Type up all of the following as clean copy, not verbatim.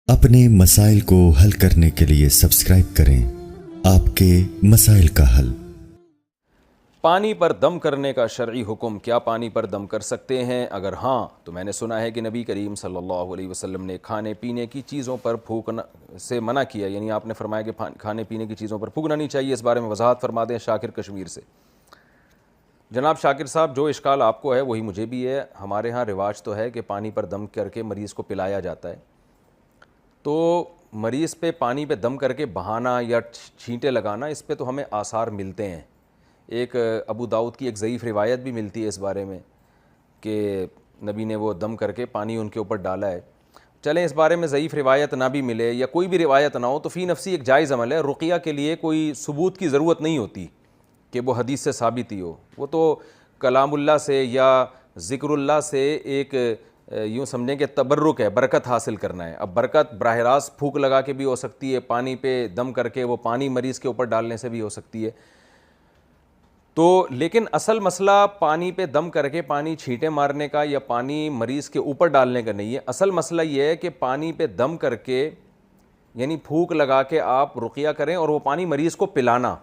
اپنے مسائل کو حل کرنے کے لیے سبسکرائب کریں آپ کے مسائل کا حل۔ پانی پر دم کرنے کا شرعی حکم، کیا پانی پر دم کر سکتے ہیں؟ اگر ہاں تو میں نے سنا ہے کہ نبی کریم صلی اللہ علیہ وسلم نے کھانے پینے کی چیزوں پر پھونکنا سے منع کیا، یعنی آپ نے فرمایا کہ کھانے پینے کی چیزوں پر پھونکنا نہیں چاہیے۔ اس بارے میں وضاحت فرما دیں شاکر کشمیر سے۔ جناب شاکر صاحب، جو اشکال آپ کو ہے وہی مجھے بھی ہے۔ ہمارے ہاں رواج تو ہے کہ پانی پر دم کر کے مریض کو پلایا جاتا ہے، تو مریض پہ پانی پہ دم کر کے بہانا یا چھینٹے لگانا، اس پہ تو ہمیں آثار ملتے ہیں۔ ایک ابو داؤد کی ایک ضعیف روایت بھی ملتی ہے اس بارے میں کہ نبی نے وہ دم کر کے پانی ان کے اوپر ڈالا ہے۔ چلیں اس بارے میں ضعیف روایت نہ بھی ملے یا کوئی بھی روایت نہ ہو تو فی نفسی ایک جائز عمل ہے۔ رقیہ کے لیے کوئی ثبوت کی ضرورت نہیں ہوتی کہ وہ حدیث سے ثابت ہی ہو، وہ تو کلام اللہ سے یا ذکر اللہ سے ایک یوں سمجھیں کہ تبرک ہے، برکت حاصل کرنا ہے۔ اب برکت براہ راست پھونک لگا کے بھی ہو سکتی ہے، پانی پہ دم کر کے وہ پانی مریض کے اوپر ڈالنے سے بھی ہو سکتی ہے۔ تو لیکن اصل مسئلہ پانی پہ دم کر کے پانی چھینٹے مارنے کا یا پانی مریض کے اوپر ڈالنے کا نہیں ہے۔ اصل مسئلہ یہ ہے کہ پانی پہ دم کر کے یعنی پھونک لگا کے آپ رقیہ کریں اور وہ پانی مریض کو پلانا۔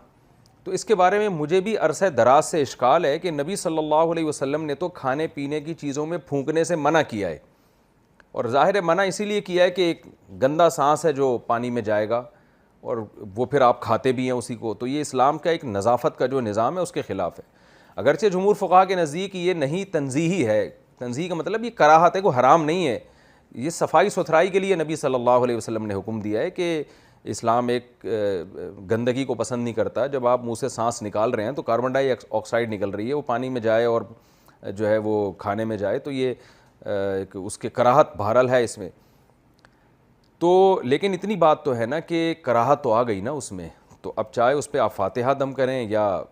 تو اس کے بارے میں مجھے بھی عرصہ دراز سے اشکال ہے کہ نبی صلی اللہ علیہ وسلم نے تو کھانے پینے کی چیزوں میں پھونکنے سے منع کیا ہے، اور ظاہر منع اسی لیے کیا ہے کہ ایک گندا سانس ہے جو پانی میں جائے گا اور وہ پھر آپ کھاتے بھی ہیں اسی کو، تو یہ اسلام کا ایک نظافت کا جو نظام ہے اس کے خلاف ہے۔ اگرچہ جمہور فقہا کے نزدیک یہ نہیں تنزیہی ہے، تنزیہ کا مطلب یہ کراہت ہے، کوئی حرام نہیں ہے، یہ صفائی ستھرائی کے لیے نبی صلی اللہ علیہ وسلم نے حکم دیا ہے کہ اسلام ایک گندگی کو پسند نہیں کرتا۔ جب آپ منہ سے سانس نکال رہے ہیں تو کاربن ڈائی آکسائڈ نکل رہی ہے، وہ پانی میں جائے اور جو ہے وہ کھانے میں جائے تو یہ اس کے کراہت بہرحال ہے اس میں۔ تو لیکن اتنی بات تو ہے نا کہ کراہت تو آ گئی نا اس میں، تو اب چاہے اس پہ آپ فاتحہ دم کریں یا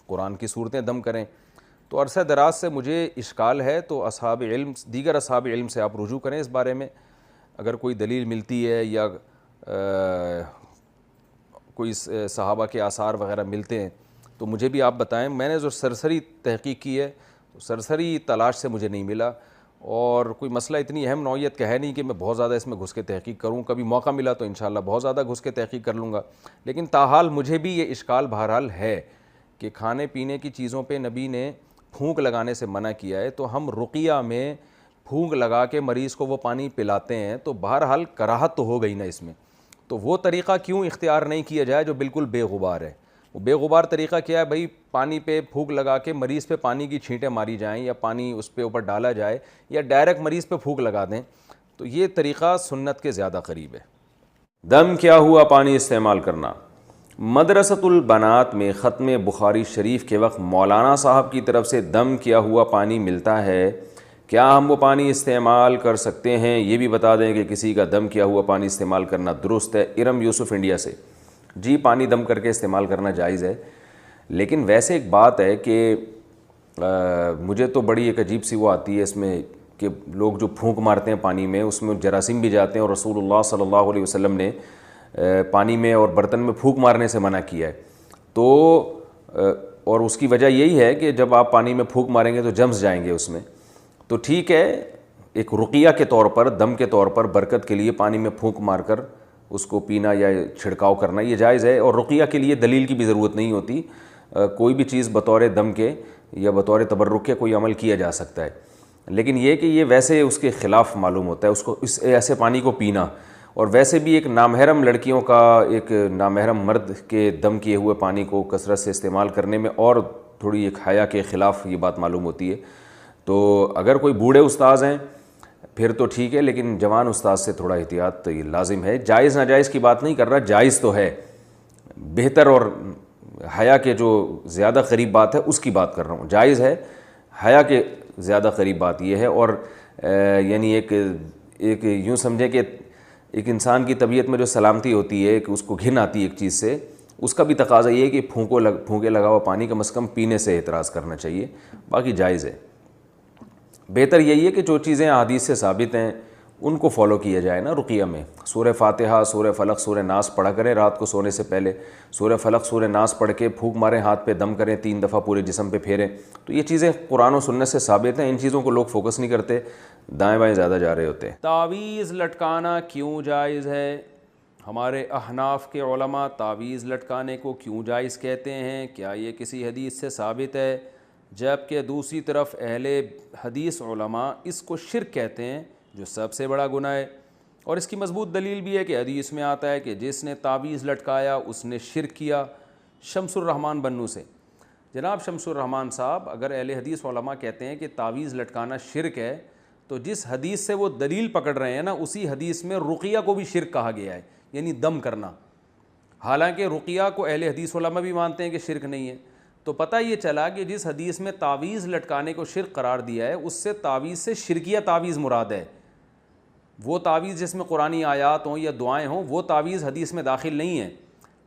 قرآن کی صورتیں دم کریں۔ تو عرصہ دراز سے مجھے اشکال ہے، تو اصحاب علم، دیگر اصحاب علم سے آپ رجوع کریں اس بارے میں، اگر کوئی دلیل ملتی ہے یا کوئی صحابہ کے آثار وغیرہ ملتے ہیں تو مجھے بھی آپ بتائیں۔ میں نے جو سرسری تحقیق کی ہے تو سرسری تلاش سے مجھے نہیں ملا، اور کوئی مسئلہ اتنی اہم نوعیت کا ہے نہیں کہ میں بہت زیادہ اس میں گھس کے تحقیق کروں۔ کبھی موقع ملا تو انشاءاللہ بہت زیادہ گھس کے تحقیق کر لوں گا، لیکن تاحال مجھے بھی یہ اشکال بہرحال ہے کہ کھانے پینے کی چیزوں پہ نبی نے پھونک لگانے سے منع کیا ہے، تو ہم رقیہ میں پھونک لگا کے مریض کو وہ پانی پلاتے ہیں تو بہرحال کراہت تو ہو گئی نا اس میں۔ تو وہ طریقہ کیوں اختیار نہیں کیا جائے جو بالکل بے غبار ہے؟ وہ بے غبار طریقہ کیا ہے بھائی؟ پانی پہ پھونک لگا کے مریض پہ پانی کی چھینٹیں ماری جائیں یا پانی اس پہ اوپر ڈالا جائے یا ڈائریکٹ مریض پہ پھونک لگا دیں، تو یہ طریقہ سنت کے زیادہ قریب ہے۔ دم کیا ہوا پانی استعمال کرنا۔ مدرسۃ البنات میں ختم بخاری شریف کے وقت مولانا صاحب کی طرف سے دم کیا ہوا پانی ملتا ہے، کیا ہم وہ پانی استعمال کر سکتے ہیں؟ یہ بھی بتا دیں کہ کسی کا دم کیا ہوا پانی استعمال کرنا درست ہے؟ ارم یوسف انڈیا سے۔ جی پانی دم کر کے استعمال کرنا جائز ہے، لیکن ویسے ایک بات ہے کہ مجھے تو بڑی ایک عجیب سی وہ آتی ہے اس میں کہ لوگ جو پھونک مارتے ہیں پانی میں، اس میں جراثیم بھی جاتے ہیں، اور رسول اللہ صلی اللہ علیہ وسلم نے پانی میں اور برتن میں پھونک مارنے سے منع کیا ہے۔ تو اور اس کی وجہ یہی ہے کہ جب آپ پانی میں پھونک ماریں گے تو جمس جائیں گے اس میں۔ تو ٹھیک ہے، ایک رقیہ کے طور پر، دم کے طور پر، برکت کے لیے پانی میں پھونک مار کر اس کو پینا یا چھڑکاؤ کرنا یہ جائز ہے، اور رقیہ کے لیے دلیل کی بھی ضرورت نہیں ہوتی، کوئی بھی چیز بطور دم کے یا بطور تبرک کے کوئی عمل کیا جا سکتا ہے۔ لیکن یہ کہ یہ ویسے اس کے خلاف معلوم ہوتا ہے اس کو اس ایسے پانی کو پینا، اور ویسے بھی ایک نامحرم لڑکیوں کا ایک نامحرم مرد کے دم کیے ہوئے پانی کو کثرت سے استعمال کرنے میں اور تھوڑی ایک حیا کے خلاف یہ بات معلوم ہوتی ہے۔ تو اگر کوئی بوڑھے استاذ ہیں پھر تو ٹھیک ہے، لیکن جوان استاذ سے تھوڑا احتیاط تو یہ لازم ہے۔ جائز ناجائز کی بات نہیں کر رہا، جائز تو ہے، بہتر اور حیا کے جو زیادہ قریب بات ہے اس کی بات کر رہا ہوں۔ جائز ہے، حیا کے زیادہ قریب بات یہ ہے، اور یعنی ایک یوں سمجھے کہ ایک انسان کی طبیعت میں جو سلامتی ہوتی ہے کہ اس کو گھن آتی ہے ایک چیز سے، اس کا بھی تقاضا یہ ہے کہ پھونکے لگا ہوا پانی کم از کم پینے سے اعتراض کرنا چاہیے، باقی جائز ہے۔ بہتر یہی ہے کہ جو چیزیں احادیث سے ثابت ہیں ان کو فالو کیا جائے نا رقیہ میں. سورہ فاتحہ، سورہ فلق، سورہ ناس پڑھا کریں رات کو سونے سے پہلے. سورہ فلق، سورہ ناس پڑھ کے پھونک ماریں، ہاتھ پہ دم کریں 3 دفعہ پورے جسم پہ پھیریں. تو یہ چیزیں قرآن و سنت سے ثابت ہیں. ان چیزوں کو لوگ فوکس نہیں کرتے، دائیں بائیں زیادہ جا رہے ہوتے ہیں. تعویذ لٹکانا کیوں جائز ہے؟ ہمارے احناف کے علماء تعویذ لٹکانے کو کیوں جائز کہتے ہیں؟ کیا یہ کسی حدیث سے ثابت ہے؟ جبکہ دوسری طرف اہل حدیث علماء اس کو شرک کہتے ہیں، جو سب سے بڑا گناہ ہے. اور اس کی مضبوط دلیل بھی ہے کہ حدیث میں آتا ہے کہ جس نے تعویذ لٹکایا اس نے شرک کیا. شمس الرحمن بنو سے جناب شمس الرحمن صاحب، اگر اہل حدیث علماء کہتے ہیں کہ تعویذ لٹکانا شرک ہے، تو جس حدیث سے وہ دلیل پکڑ رہے ہیں نا، اسی حدیث میں رقیہ کو بھی شرک کہا گیا ہے، یعنی دم کرنا. حالانکہ رقیہ کو اہل حدیث علماء بھی مانتے ہیں کہ شرک نہیں ہے. تو پتہ یہ چلا کہ جس حدیث میں تعویذ لٹکانے کو شرک قرار دیا ہے، اس سے تعویذ سے شرکیہ تعویذ مراد ہے. وہ تعویذ جس میں قرآنی آیات ہوں یا دعائیں ہوں، وہ تعویذ حدیث میں داخل نہیں ہے.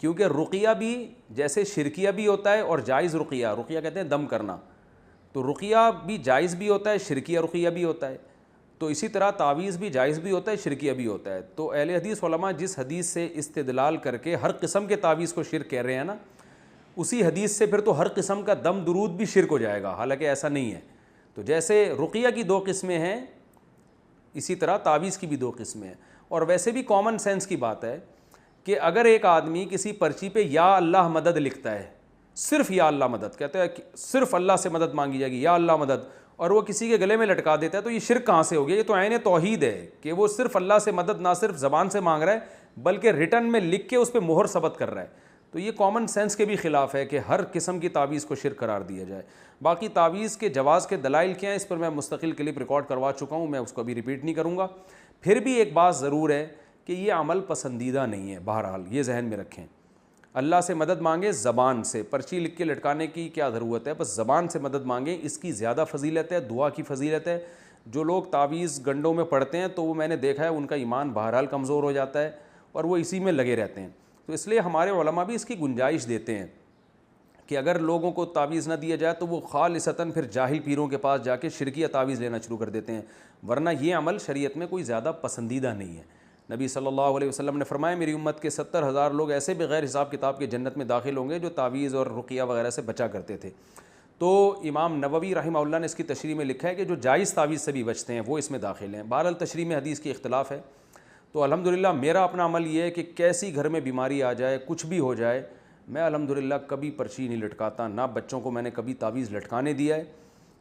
کیونکہ رقیہ بھی جیسے شرکیہ بھی ہوتا ہے اور جائز رقیہ کہتے ہیں دم کرنا، تو رقیہ بھی جائز بھی ہوتا ہے، شرکیہ رقیہ بھی ہوتا ہے. تو اسی طرح تعویذ بھی جائز بھی ہوتا ہے، شرکیہ بھی ہوتا ہے. تو اہل حدیث علماء جس حدیث سے استدلال کر کے ہر قسم کے تعویذ کو شرک کہہ رہے ہیں نا، اسی حدیث سے پھر تو ہر قسم کا دم درود بھی شرک ہو جائے گا، حالانکہ ایسا نہیں ہے. تو جیسے رقیہ کی 2 قسمیں ہیں، اسی طرح تعویذ کی بھی 2 قسمیں ہیں. اور ویسے بھی کامن سینس کی بات ہے کہ اگر ایک آدمی کسی پرچی پہ یا اللہ مدد لکھتا ہے، صرف یا اللہ مدد کہتا ہے، صرف اللہ سے مدد مانگی جائے گی، یا اللہ مدد، اور وہ کسی کے گلے میں لٹکا دیتا ہے، تو یہ شرک کہاں سے ہو گیا؟ یہ تو عین توحید ہے کہ وہ صرف اللہ سے مدد نہ صرف زبان سے مانگ رہا ہے بلکہ ریٹن میں لکھ کے اس پہ مہر ثبت کر رہا ہے. تو یہ کامن سینس کے بھی خلاف ہے کہ ہر قسم کی تعویذ کو شرک قرار دیا جائے. باقی تعویذ کے جواز کے دلائل کیا ہیں، اس پر میں مستقل کلپ ریکارڈ کروا چکا ہوں، میں اس کو ابھی ریپیٹ نہیں کروں گا. پھر بھی ایک بات ضرور ہے کہ یہ عمل پسندیدہ نہیں ہے. بہرحال یہ ذہن میں رکھیں، اللہ سے مدد مانگیں زبان سے، پرچی لکھ کے لٹکانے کی کیا ضرورت ہے، بس زبان سے مدد مانگیں، اس کی زیادہ فضیلت ہے، دعا کی فضیلت ہے. جو لوگ تعویذ گنڈوں میں پڑھتے ہیں تو وہ میں نے دیکھا ہے ان کا ایمان بہرحال کمزور ہو جاتا ہے اور وہ اسی میں لگے رہتے ہیں. تو اس لیے ہمارے علماء بھی اس کی گنجائش دیتے ہیں کہ اگر لوگوں کو تعویذ نہ دیا جائے تو وہ خالصتاً پھر جاہل پیروں کے پاس جا کے شرکیہ تعویذ لینا شروع کر دیتے ہیں، ورنہ یہ عمل شریعت میں کوئی زیادہ پسندیدہ نہیں ہے. نبی صلی اللہ علیہ وسلم نے فرمایا میری امت کے 70,000 لوگ ایسے بغیر حساب کتاب کے جنت میں داخل ہوں گے جو تعویذ اور رقیہ وغیرہ سے بچا کرتے تھے. تو امام نووی رحمہ اللہ نے اس کی تشریح میں لکھا ہے کہ جو جائز تعویذ سے بھی بچتے ہیں وہ اس میں داخل ہیں. بہرحال تشریح میں حدیث کی اختلاف ہے. تو الحمدللہ میرا اپنا عمل یہ ہے کہ کیسی گھر میں بیماری آ جائے، کچھ بھی ہو جائے، میں الحمدللہ کبھی پرچی نہیں لٹکاتا، نہ بچوں کو میں نے کبھی تعویذ لٹکانے دیا ہے.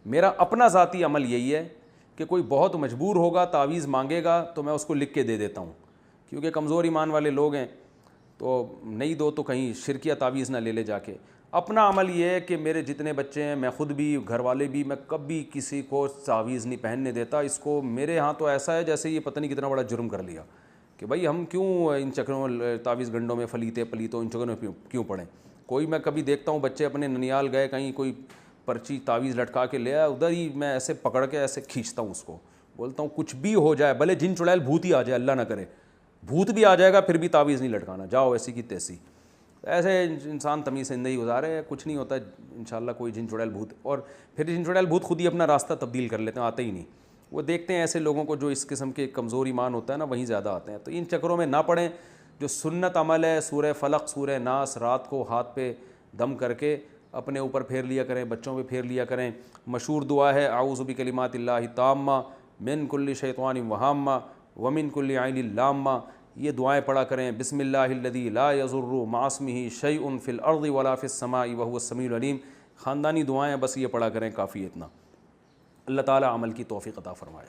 میرا اپنا ذاتی عمل یہی ہے کہ کوئی بہت مجبور ہوگا تعویذ مانگے گا تو میں اس کو لکھ کے دے دیتا ہوں، کیونکہ کمزور ایمان والے لوگ ہیں، تو نہیں دو تو کہیں شرکیہ تعویذ نہ لے جا کے. اپنا عمل یہ ہے کہ میرے جتنے بچے ہیں، میں خود بھی، گھر والے بھی، میں کبھی کسی کو تعویذ نہیں پہننے دیتا. اس کو میرے ہاں تو ایسا ہے جیسے یہ پتہ نہیں کتنا بڑا جرم کر لیا کہ بھائی ہم کیوں ان چکروں تعویذ گنڈوں میں پلیتوں ان چکروں میں کیوں پڑیں. کوئی میں کبھی دیکھتا ہوں بچے اپنے ننیال گئے کہیں، کوئی پرچی تعویذ لٹکا کے لے آیا، ادھر ہی میں ایسے پکڑ کے ایسے کھینچتا ہوں اس کو، بولتا ہوں کچھ بھی ہو جائے، بھلے جن چڑیل بھوت ہی آ جائے، اللہ نہ کرے بھوت بھی آ جائے گا پھر بھی تعویذ نہیں لٹکانا، جاؤ ایسی کی تیسی. ایسے انسان تمیز زندگی گزارے، کچھ نہیں ہوتا انشاءاللہ کوئی جن چڑیل بھوت. اور پھر جن چڑیل بھوت خود ہی اپنا راستہ تبدیل کر لیتے ہیں، آتے ہی نہیں. وہ دیکھتے ہیں ایسے لوگوں کو جو اس قسم کے کمزور ایمان ہوتا ہے نا، وہیں زیادہ آتے ہیں. تو ان چکروں میں نہ پڑیں. جو سنت عمل ہے، سورہ فلق، سورہ ناس رات کو ہاتھ پہ دم کر کے اپنے اوپر پھیر لیا کریں، بچوں پہ پھیر لیا کریں. مشہور دعا ہے اعوذ بکلمات اللہ التامہ من کل شیطان وہامہ ومن کل عین لامہ. یہ دعائیں پڑھا کریں. بسم اللہ الذی لا یضر مع اسمہ شیء فی الارض ولا فی السماء وہو السمیع العلیم. خاندانی دعائیں بس یہ پڑھا کریں، کافی اتنا. اللہ تعالیٰ عمل کی توفیق عطا فرمائے.